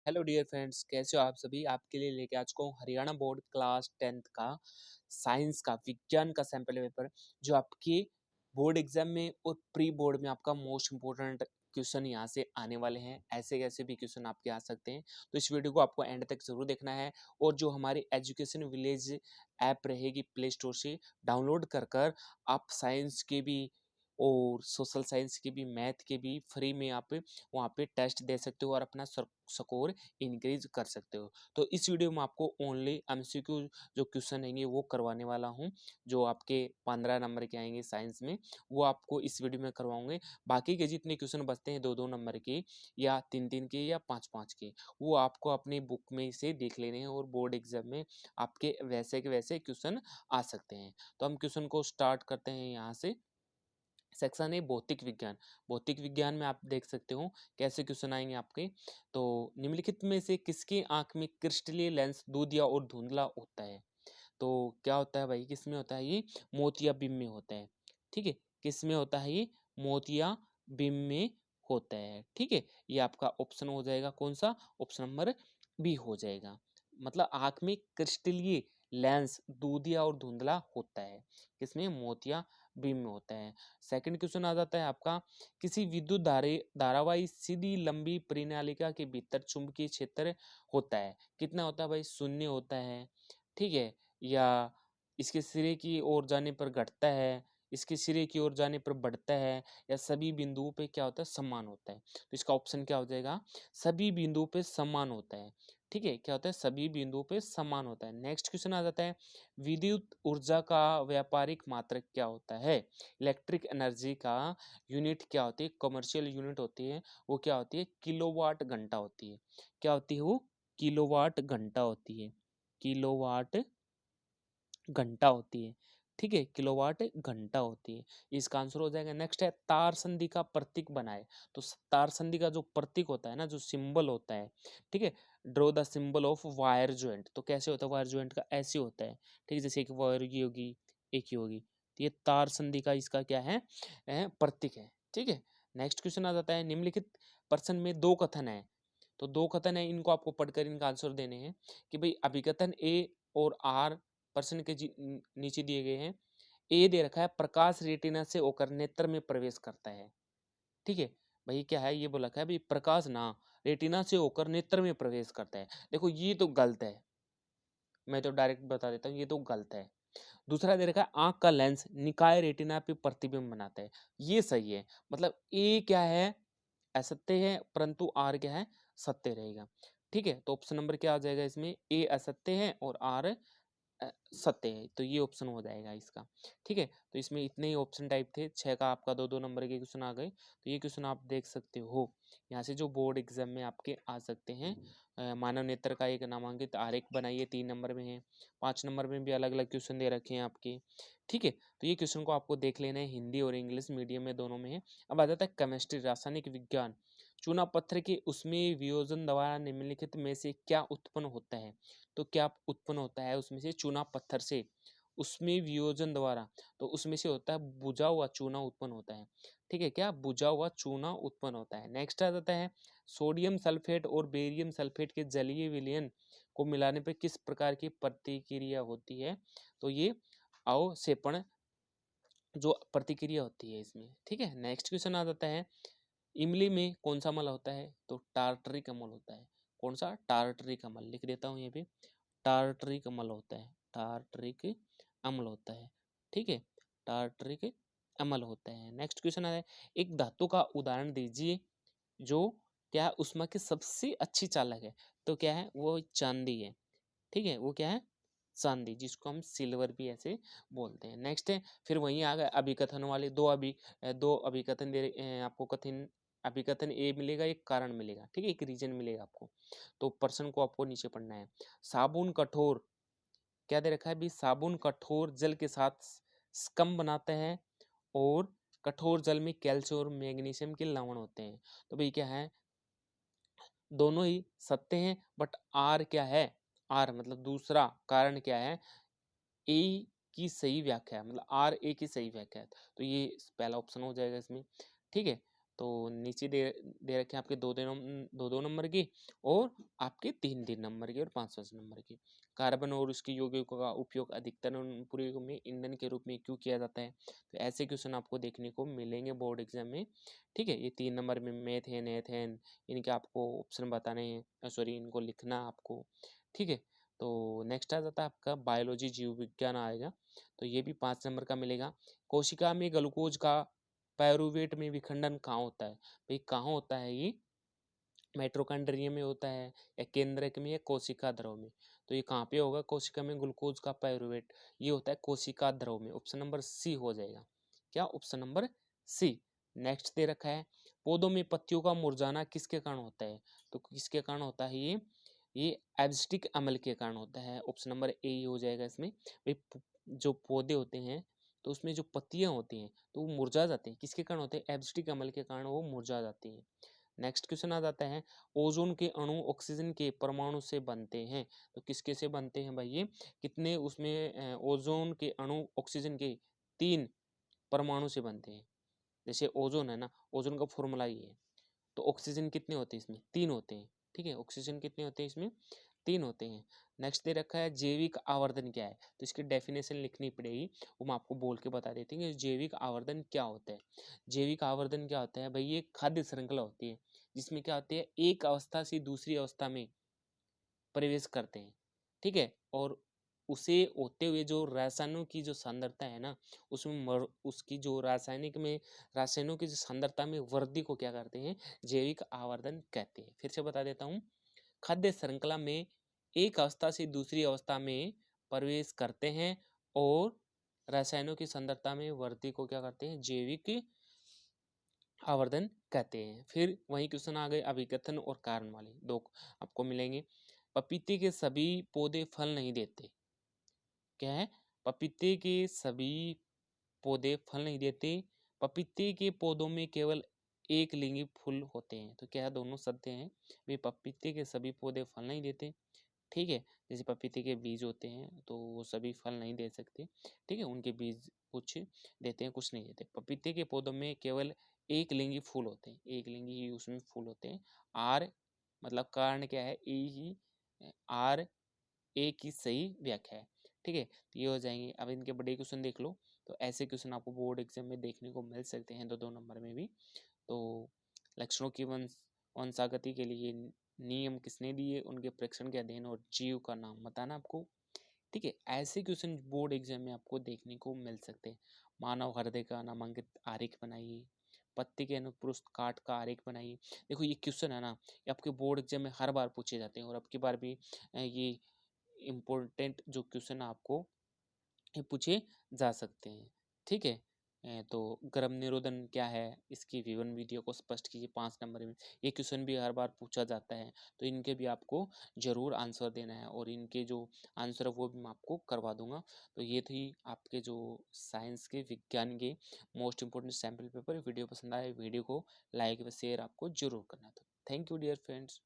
Hello dear friends, कैसे हो आप सभी। आपके लिए लेके आ चुका हूँ हरियाणा बोर्ड क्लास 10th का साइंस का विज्ञान का सैंपल पेपर, जो आपके बोर्ड एग्जाम में और प्री बोर्ड में आपका मोस्ट इंपोर्टेंट क्वेश्चन यहाँ से आने वाले हैं। ऐसे कैसे भी क्वेश्चन आपके आ सकते हैं, तो इस वीडियो को आपको एंड तक जरूर देखना है। और जो हमारी एजुकेशन विलेज ऐप रहेगी प्ले स्टोर से डाउनलोड कर कर आप साइंस के भी और सोशल साइंस के भी मैथ के भी फ्री में आप वहाँ पे टेस्ट दे सकते हो और अपना स्कोर इंक्रीज कर सकते हो। तो इस वीडियो में आपको ओनली एमसीक्यू जो क्वेश्चन आएंगे वो करवाने वाला हूँ, जो आपके 15 नंबर के आएंगे साइंस में, वो आपको इस वीडियो में करवाऊंगे। बाकी के जितने क्वेश्चन बचते हैं 2-2 नंबर के या 3-3 के या 5-5 के, वो आपको अपनी बुक में से देख लेने हैं और बोर्ड एग्जाम में आपके वैसे के वैसे क्वेश्चन आ सकते हैं। तो हम क्वेश्चन को स्टार्ट करते हैं यहाँ से। सेक्शन है भौतिक विज्ञान। भौतिक विज्ञान में आप देख सकते हो कैसे क्वेश्चन आएंगे आपके। तो निम्नलिखित में से किसकी आंख में क्रिस्टलीय लेंस दूधिया और धुंधला होता है? तो क्या होता है भाई, किस में होता है ये? मोतियाबिंद में होता है। ठीक है, किस में होता है ये? मोतियाबिंद में होता है। ठीक है, ये आपका ऑप्शन हो जाएगा कौन सा? ऑप्शन नंबर बी हो जाएगा। मतलब आंख में क्रिस्टलीय लेंस दूधिया और धुंधला होता है, किसमें? मोतियाबिंद में होता है। सेकंड क्वेश्चन आ जाता है आपका, किसी विद्युत धारावाही सीधी लंबी परिनालिका के भीतर चुंबकीय क्षेत्र होता है, कितना होता है भाई? शून्य होता है। ठीक है, या इसके सिरे की ओर जाने पर घटता है, इसके सिरे की ओर जाने पर बढ़ता है, या सभी बिंदुओं पे क्या होता है? समान होता है। तो इसका ऑप्शन क्या हो जाएगा? सभी बिंदुओं पे समान होता है। ठीक है, क्या होता है? सभी बिंदुओं पे समान होता है। नेक्स्ट क्वेश्चन आ जाता है, विद्युत ऊर्जा का व्यापारिक मात्रक क्या होता है? इलेक्ट्रिक एनर्जी का यूनिट क्या होती है? कमर्शियल यूनिट होती है, वो क्या होती है? किलोवाट घंटा होती है। क्या होती है वो? किलोवाट घंटा होती है। किलोवाट घंटा होती है। ठीक है, किलोवाट घंटा होती है। इसका आंसर हो जाएगा। नेक्स्ट है, तार संधि का प्रतीक बनाए। तो तार संधि का जो प्रतीक होता है ना, जो सिंबल होता है, ठीक है, draw the symbol of wire joint. तो कैसे होता है वायर ज्वाइंट का? ऐसे होता है। ठीक है, जैसे एक वायर की होगी, एक ही होगी, तो ये तार संधि का इसका क्या है? प्रतीक है। ठीक है, नेक्स्ट क्वेश्चन आ जाता है, निम्नलिखित प्रश्न में दो कथन है। तो दो कथन है, इनको आपको पढ़कर इनका आंसर देने हैं कि भाई अभिकथन ए और आर प्रश्न के नीचे दिए गए हैं। ए दे रखा है, प्रकाश रेटिना से होकर नेत्र में प्रवेश करता है। ठीक है, भाई क्या है? ये बोला रखा है भाई प्रकाश ना रेटिना से होकर नेत्र में प्रवेश करता है। देखो ये तो गलत है, मैं तो डायरेक्ट बता देता हूँ, ये तो गलत है। दूसरा दे रखा है, आंख का लेंस निकाय रेटिना पे प्रतिबिंब बनाता है। ये सही है। मतलब ए क्या है? असत्य है, परंतु आर क्या है? सत्य रहेगा। ठीक है, तो ऑप्शन नंबर क्या आ जाएगा इसमें? ए असत्य है और आर सत्य है। तो ये ऑप्शन हो जाएगा इसका। ठीक है, तो इसमें इतने ही ऑप्शन टाइप थे। 6 का आपका 2-2 नंबर के क्वेश्चन आ गए। तो ये क्वेश्चन आप देख सकते हो यहाँ से, जो बोर्ड एग्जाम में आपके आ सकते हैं। मानव नेत्र का एक नामांकित आरेख बनाइए, 3 नंबर में है। 5 नंबर में भी अलग अलग क्वेश्चन दे रखे हैं आपके। ठीक है, तो ये क्वेश्चन को आपको देख लेना है, हिंदी और इंग्लिश मीडियम में दोनों में है। अब आ जाता है केमिस्ट्री, रासायनिक विज्ञान। चूना पत्थर के उसमें वियोजन द्वारा निम्नलिखित में से क्या उत्पन्न होता है? तो क्या उत्पन्न होता है उसमें से? चूना पत्थर से उसमें वियोजन द्वारा, तो उसमें से होता है बुझा हुआ चूना उत्पन्न होता है। ठीक है, क्या? बुझा हुआ चूना उत्पन्न होता है। नेक्स्ट आ जाता है, सोडियम सल्फेट और बेरियम सल्फेट के जलीय विलयन को मिलाने पर किस प्रकार की प्रतिक्रिया होती है? तो ये अवक्षेपण जो प्रतिक्रिया होती है इसमें। ठीक है, नेक्स्ट क्वेश्चन आ जाता है, इमली में कौन सा अम्ल होता है? तो टार्टरिक अम्ल होता है। कौन सा? टार्टरिक अम्ल। लिख देता हूँ ये भी, टार्टरिक अम्ल होता है। टार्टरिक अम्ल होता है। ठीक है, टार्टरिक अम्ल होता है। नेक्स्ट क्वेश्चन है, एक धातु का उदाहरण दीजिए जो क्या है? ऊष्मा की सबसे अच्छी चालक है। तो क्या है? वो चांदी है। ठीक है, वो क्या है? चांदी, जिसको हम सिल्वर भी ऐसे बोलते हैं। नेक्स्ट है, फिर वहीं आ गए अभिकथन वाले। दो अभिकथन आपको कथन अभिकथन ए मिलेगा, एक कारण मिलेगा। ठीक है, एक रीजन मिलेगा आपको। तो प्रश्न को आपको नीचे पढ़ना है। साबुन कठोर, क्या दे रखा है भी? साबुन कठोर जल के साथ स्कम बनाते हैं और कठोर जल में कैल्शियम और मैग्नीशियम के लवण होते हैं। तो भाई क्या है? दोनों ही सत्य हैं, बट आर क्या है? आर मतलब दूसरा कारण क्या है? ए की सही व्याख्या है, मतलब आर ए की सही व्याख्या है। तो ये पहला ऑप्शन हो जाएगा इसमें। ठीक है, तो नीचे दे रखे हैं आपके दो नंबर की और आपके 3-3 नंबर की और 5-5 नंबर की। कार्बन और उसके यौगिकों का उपयोग अधिकतर अनुप्रयोगों में ईंधन के रूप में क्यों किया जाता है? तो ऐसे क्वेश्चन आपको देखने को मिलेंगे बोर्ड एग्जाम में। ठीक है, ये 3 नंबर में मेथेन, एथेन, इनके आपको ऑप्शन बताने हैं, सॉरी इनको लिखना आपको। ठीक है, तो नेक्स्ट आ जाता है आपका बायोलॉजी, जीव विज्ञान आएगा, तो ये भी 5 नंबर का मिलेगा। कोशिका में ग्लूकोज का पायरूवेट में विखंडन कहाँ होता है? भाई कहाँ होता है ये? माइटोकॉन्ड्रिया में होता है या केंद्रक में या कोशिका द्रव में? तो ये कहाँ पे होगा? कोशिका में ग्लूकोज का पायरूवेट ये होता है कोशिका द्रव में। ऑप्शन नंबर सी हो जाएगा। क्या? Option number C. नेक्स्ट दे रखा है पौधों में पत्तियों का मुरझाना किसके कारण होता है? तो किसके कारण होता है ये एब्सिटिक अम्ल के कारण होता है। ऑप्शन नंबर ए ही हो जाएगा इसमें। भाई जो पौधे होते हैं तो उसमें जो पत्तियां होती हैं तो वो मुरझा जाते हैं, किसके कारण होते हैं? एब्सिटिक अम्ल के कारण वो मुरझा जाती हैं। नेक्स्ट क्वेश्चन आ जाता है ओजोन के अणु ऑक्सीजन के परमाणु से बनते हैं, तो किसके से बनते हैं भाई? ये कितने उसमें ओजोन के अणु ऑक्सीजन के 3 परमाणु से बनते हैं। जैसे ओजोन है ना, ओजोन का फॉर्मूला ये है। तो ऑक्सीजन कितने होते हैं इसमें? 3 होते हैं। ठीक है, ऑक्सीजन कितने होते हैं इसमें? 3 होते हैं। नेक्स्ट दे रखा है जैविक आवर्धन क्या है? तो इसकी डेफिनेशन लिखनी पड़ेगी, वो मैं आपको बोल के बता देती हूँ कि जैविक आवर्धन क्या होता है। जैविक आवर्धन क्या होता है भाई? ये खाद्य श्रृंखला होती है जिसमें क्या होती है, एक अवस्था से दूसरी अवस्था में प्रवेश करते हैं। ठीक है, और उसे होते हुए जो रसायनों की जो सांद्रता है ना, उसमें उसकी जो रासायनों की जो सांद्रता में वृद्धि को क्या करते हैं? जैविक आवर्धन कहते हैं। फिर से बता देता हूँ, खाद्य श्रृंखला में एक अवस्था से दूसरी अवस्था में प्रवेश करते हैं और रसायनों की सांद्रता में वृद्धि को क्या करते हैं? जैविक आवर्धन कहते हैं। फिर वही क्वेश्चन आ गए अभिकथन और कारण वाले दो आपको मिलेंगे। पपीते के सभी पौधे फल नहीं देते। क्या है? पपीते के सभी पौधे फल नहीं देते। पपीते के पौधों में केवल एक लिंगी फूल होते हैं। तो क्या दोनों सत्य हैं? वे पपीते के सभी पौधे फल नहीं देते। ठीक है, जैसे पपीते के बीज होते हैं तो वो सभी फल नहीं दे सकते। ठीक है, उनके बीज कुछ देते हैं कुछ नहीं देते। पपीते के पौधों में केवल एक लिंगी फूल होते हैं, एक लिंगी ही उसमें फूल होते हैं। आर मतलब कारण क्या है? ए ही आर ए की सही व्याख्या है। ठीक है, तो ये हो जाएंगे। अब इनके बड़े क्वेश्चन देख लो, तो ऐसे क्वेश्चन आपको बोर्ड एग्जाम में देखने को मिल सकते हैं 2-2 नंबर में भी। तो लक्षणों की वंशागति के लिए नियम किसने दिए, उनके परीक्षण के अध्ययन और जीव का नाम बताना आपको। ठीक है, ऐसे क्वेश्चन बोर्ड एग्जाम में आपको देखने को मिल सकते हैं। मानव हृदय का नामांकित आरेख बनाइए, पत्ते के अनुप्रस्थ काट का आरेख बनाइए। देखो ये क्वेश्चन है ना, ये आपके बोर्ड एग्जाम में हर बार पूछे जाते हैं और अब की बार भी ये इम्पोर्टेंट जो क्वेश्चन आपको ये पूछे जा सकते हैं। ठीक है, तो गर्भ निरोधन क्या है, इसकी विवरण वीडियो को स्पष्ट कीजिए 5 नंबर में। ये क्वेश्चन भी हर बार पूछा जाता है, तो इनके भी आपको जरूर आंसर देना है और इनके जो आंसर है वो भी मैं आपको करवा दूंगा। तो ये थी आपके जो साइंस के विज्ञान के most important sample paper. Video पसंद आए वीडियो को लाइक व शेयर आपको जरूर करना था। Thank you dear friends.